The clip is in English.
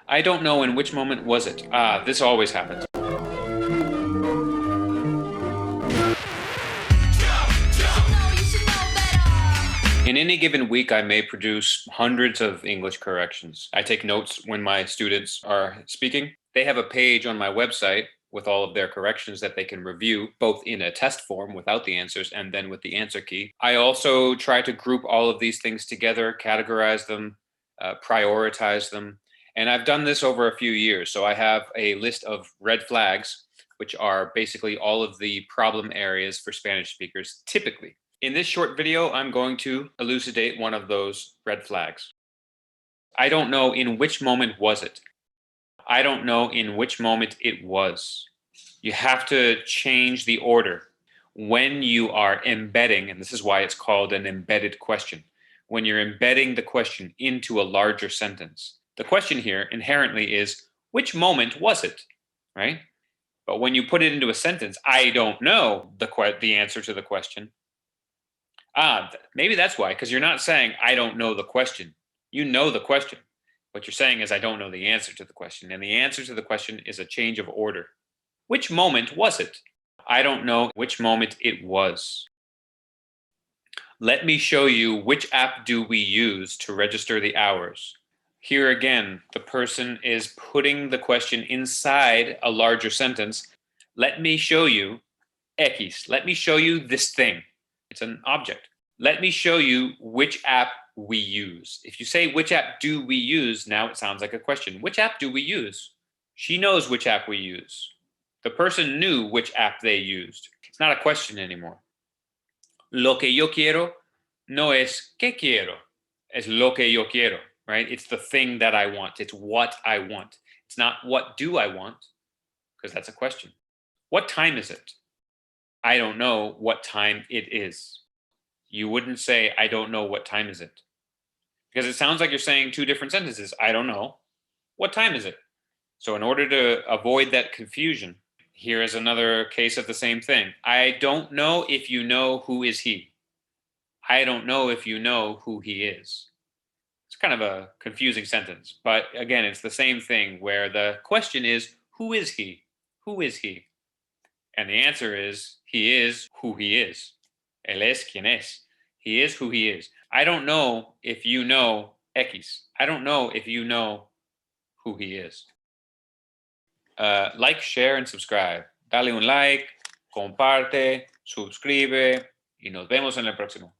I don't know in which moment was it. This always happens. In any given week, I may produce hundreds of English corrections. I take notes when my students are speaking. They have a page on my website with all of their corrections that they can review, both in a test form without the answers and then with the answer key. I also try to group all of these things together, categorize them, prioritize them. And I've done this over a few years. So I have a list of red flags, which are basically all of the problem areas for Spanish speakers, typically. In this short video, I'm going to elucidate one of those red flags. I don't know in which moment was it. I don't know in which moment it was. You have to change the order. When you are embedding, and this is why it's called an embedded question, when you're embedding the question into a larger sentence. The question here inherently is, which moment was it, right? But when you put it into a sentence, I don't know the answer to the question. Maybe that's why, because you're not saying, I don't know the question. You know the question. What you're saying is, I don't know the answer to the question. And the answer to the question is a change of order. Which moment was it? I don't know which moment it was. Let me show you which app do we use to register the hours. Here again, the person is putting the question inside a larger sentence. Let me show you X. Let me show you this thing. It's an object. Let me show you which app we use. If you say, which app do we use? Now it sounds like a question. Which app do we use? She knows which app we use. The person knew which app they used. It's not a question anymore. Lo que yo quiero no es qué quiero. Es lo que yo quiero, right? It's the thing that I want. It's what I want. It's not what do I want, because that's a question. What time is it? I don't know what time it is. You wouldn't say, I don't know what time is it. Because it sounds like you're saying two different sentences. I don't know. What time is it? So in order to avoid that confusion, here is another case of the same thing. I don't know if you know who is he. I don't know if you know who he is. It's kind of a confusing sentence. But again, it's the same thing where the question is, who is he? Who is he? And the answer is, he is who he is. Él es quien es. He is who he is. I don't know if you know X. I don't know if you know who he is. Like, share, and subscribe. Dale un like, comparte, suscribe y nos vemos en el próximo.